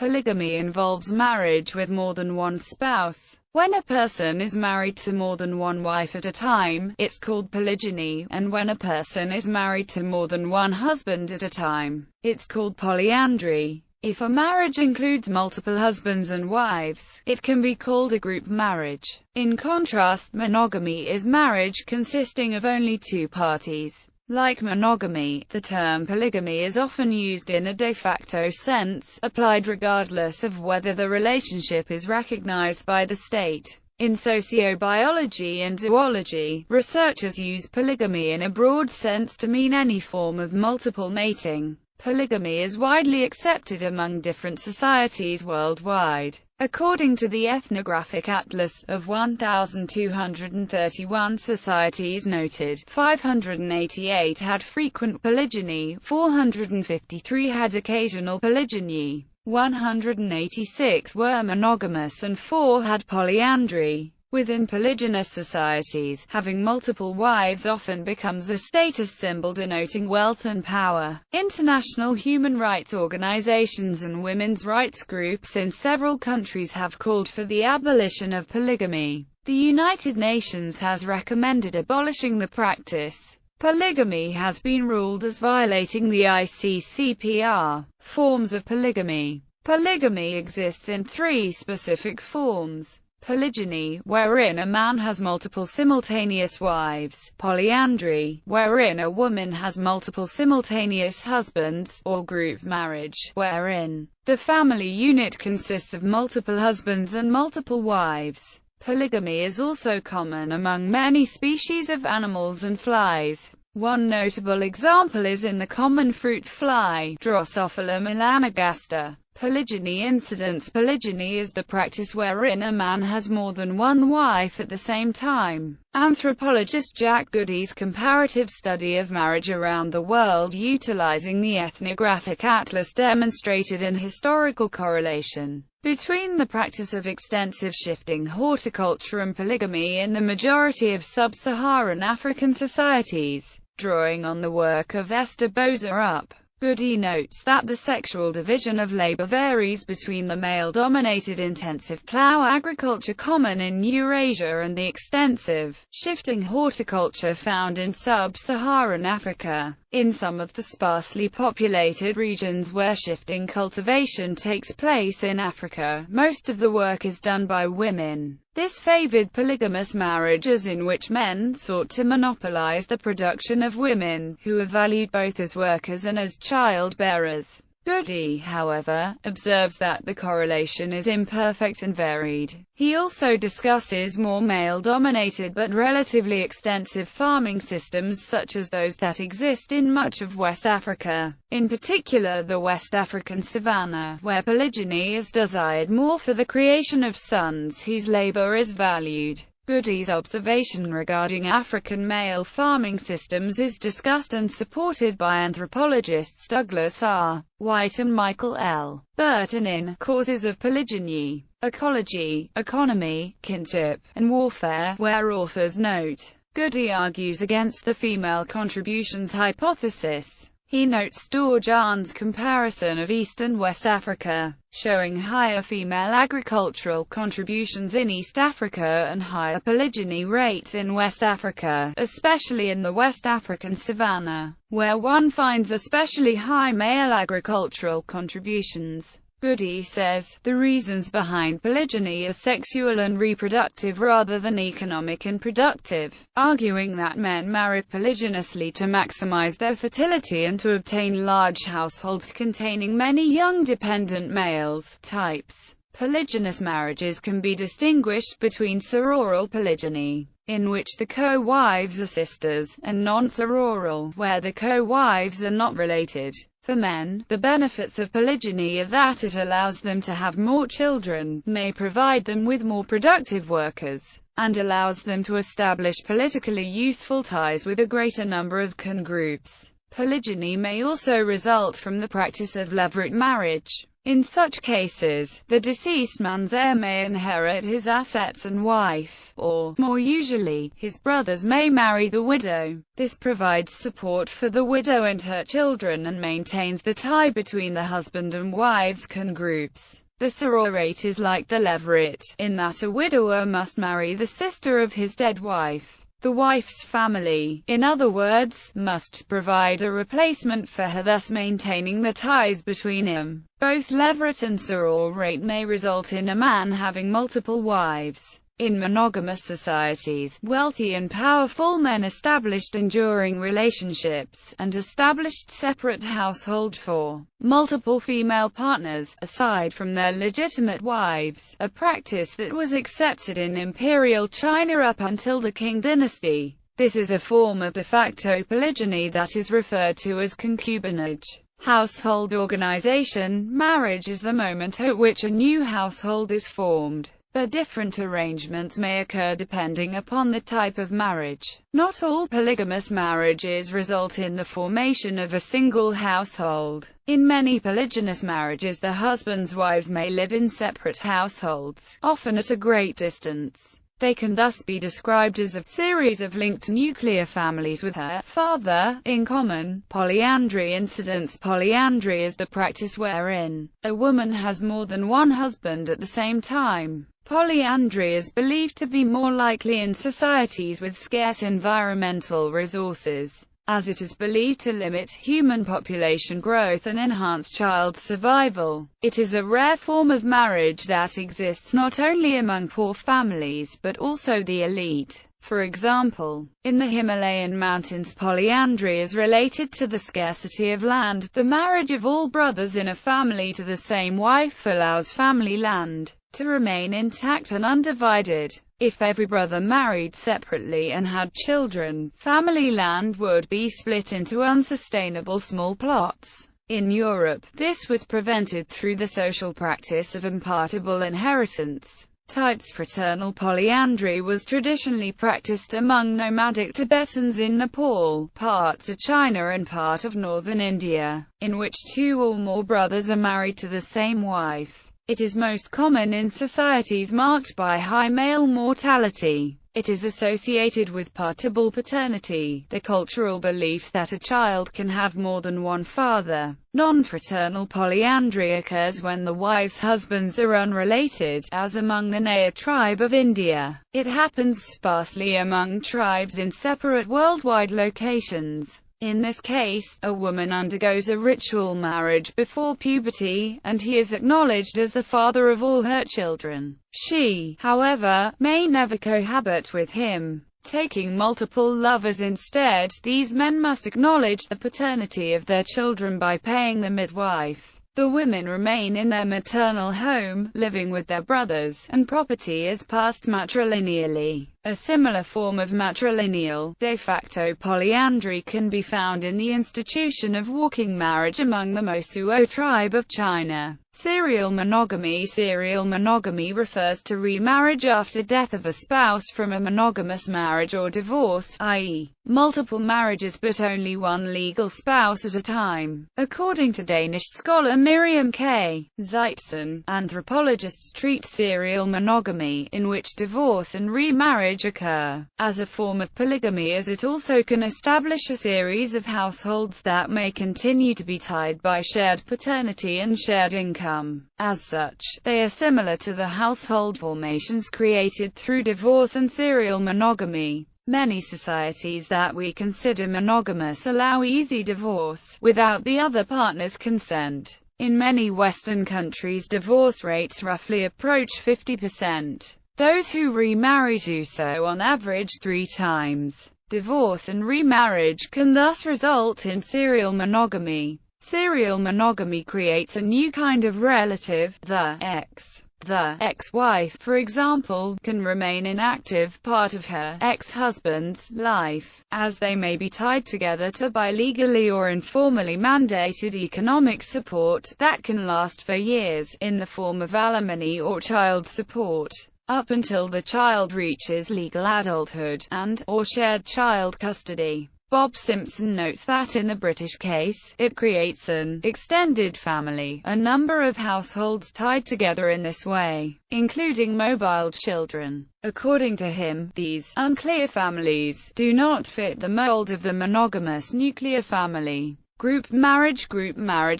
Polygamy involves marriage with more than one spouse. When a person is married to more than one wife at a time, it's called polygyny, and when a person is married to more than one husband at a time, it's called polyandry. If a marriage includes multiple husbands and wives, it can be called a group marriage. In contrast, monogamy is marriage consisting of only two parties. Like monogamy, the term polygamy is often used in a de facto sense, applied regardless of whether the relationship is recognized by the state. In sociobiology and zoology, researchers use polygamy in a broad sense to mean any form of multiple mating. Polygamy is widely accepted among different societies worldwide. According to the Ethnographic Atlas of 1,231 societies noted, 588 had frequent polygyny, 453 had occasional polygyny, 186 were monogamous and 4 had polyandry. Within polygynous societies, having multiple wives often becomes a status symbol denoting wealth and power. International human rights organizations and women's rights groups in several countries have called for the abolition of polygamy. The United Nations has recommended abolishing the practice. Polygamy has been ruled as violating the ICCPR. Forms of polygamy. Polygamy exists in 3 specific forms. Polygyny, wherein a man has multiple simultaneous wives; polyandry, wherein a woman has multiple simultaneous husbands; or group marriage, wherein the family unit consists of multiple husbands and multiple wives. Polygamy is also common among many species of animals and flies. One notable example is in the common fruit fly, Drosophila melanogaster. Polygyny incidence. Polygyny is the practice wherein a man has more than one wife at the same time. Anthropologist Jack Goody's comparative study of marriage around the world utilizing the Ethnographic Atlas demonstrated an historical correlation between the practice of extensive shifting horticulture and polygamy in the majority of sub-Saharan African societies. Drawing on the work of Esther Boserup, Goody notes that the sexual division of labor varies between the male-dominated intensive plow agriculture common in Eurasia and the extensive, shifting horticulture found in sub-Saharan Africa. In some of the sparsely populated regions where shifting cultivation takes place in Africa, most of the work is done by women. This favored polygamous marriages in which men sought to monopolize the production of women, who are valued both as workers and as child-bearers. Goody, however, observes that the correlation is imperfect and varied. He also discusses more male-dominated but relatively extensive farming systems such as those that exist in much of West Africa, in particular the West African savanna, where polygyny is desired more for the creation of sons whose labor is valued. Goody's observation regarding African male farming systems is discussed and supported by anthropologists Douglas R. White and Michael L. Burton in Causes of Polygyny, Ecology, Economy, Kinship, and Warfare, where authors note, Goody argues against the female contributions hypothesis. He notes Dorjan's comparison of East and West Africa, showing higher female agricultural contributions in East Africa and higher polygyny rates in West Africa, especially in the West African savanna, where one finds especially high male agricultural contributions. Goody says, the reasons behind polygyny are sexual and reproductive rather than economic and productive, arguing that men marry polygynously to maximize their fertility and to obtain large households containing many young dependent males. Types. Polygynous marriages can be distinguished between sororal polygyny, in which the co-wives are sisters, and non-sororal, where the co-wives are not related. For men, the benefits of polygyny are that it allows them to have more children, may provide them with more productive workers, and allows them to establish politically useful ties with a greater number of congroups. Polygyny may also result from the practice of levirate marriage. In such cases, the deceased man's heir may inherit his assets and wife. wife, or, more usually, his brothers may marry the widow. This provides support for the widow and her children and maintains the tie between the husband and wives groups. The sororate is like the levirate, in that a widower must marry the sister of his dead wife. The wife's family, in other words, must provide a replacement for her, thus maintaining the ties between them. Both levirate and sororate may result in a man having multiple wives. In monogamous societies, wealthy and powerful men established enduring relationships, and established separate households for multiple female partners, aside from their legitimate wives, a practice that was accepted in imperial China up until the Qing dynasty. This is a form of de facto polygyny that is referred to as concubinage. Household organization. Marriage is the moment at which a new household is formed, but different arrangements may occur depending upon the type of marriage. Not all polygamous marriages result in the formation of a single household. In many polygynous marriages, the husband's wives may live in separate households, often at a great distance. They can thus be described as a series of linked nuclear families with her father in common. Polyandry incidents. Polyandry is the practice wherein a woman has more than one husband at the same time. Polyandry is believed to be more likely in societies with scarce environmental resources, as it is believed to limit human population growth and enhance child survival. It is a rare form of marriage that exists not only among poor families but also the elite. For example, in the Himalayan mountains, polyandry is related to the scarcity of land. The marriage of all brothers in a family to the same wife allows family land to remain intact and undivided. If every brother married separately and had children, family land would be split into unsustainable small plots. In Europe, this was prevented through the social practice of impartible inheritance. Types. Fraternal polyandry was traditionally practiced among nomadic Tibetans in Nepal, parts of China and part of northern India, in which two or more brothers are married to the same wife. It is most common in societies marked by high male mortality. It is associated with partible paternity, the cultural belief that a child can have more than one father. Non-fraternal polyandry occurs when the wives' husbands are unrelated, as among the Naya tribe of India. It happens sparsely among tribes in separate worldwide locations. In this case, a woman undergoes a ritual marriage before puberty, and he is acknowledged as the father of all her children. She, however, may never cohabit with him, taking multiple lovers instead. These men must acknowledge the paternity of their children by paying the midwife. The women remain in their maternal home, living with their brothers, and property is passed matrilineally. A similar form of matrilineal, de facto polyandry can be found in the institution of walking marriage among the Mosuo tribe of China. Serial monogamy. Serial monogamy refers to remarriage after death of a spouse from a monogamous marriage or divorce, i.e., multiple marriages but only one legal spouse at a time. According to Danish scholar Miriam K. Zeitzen, anthropologists treat serial monogamy, in which divorce and remarriage occur, as a form of polygamy, as it also can establish a series of households that may continue to be tied by shared paternity and shared income. As such, they are similar to the household formations created through divorce and serial monogamy. Many societies that we consider monogamous allow easy divorce, without the other partner's consent. In many Western countries, divorce rates roughly approach 50%. Those who remarry do so on average 3 times. Divorce and remarriage can thus result in serial monogamy. Serial monogamy creates a new kind of relative, the ex. The ex-wife, for example, can remain an active part of her ex-husband's life, as they may be tied together by legally or informally mandated economic support that can last for years, in the form of alimony or child support, up until the child reaches legal adulthood, and/or shared child custody. Bob Simpson notes that in the British case, it creates an extended family, a number of households tied together in this way, including mobile children. According to him, these unclear families do not fit the mold of the monogamous nuclear family. Group marriage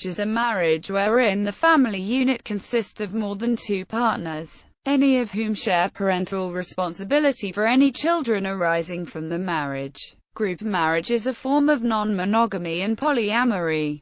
is a marriage wherein the family unit consists of more than two partners, any of whom share parental responsibility for any children arising from the marriage. Group marriage is a form of non-monogamy and polyamory.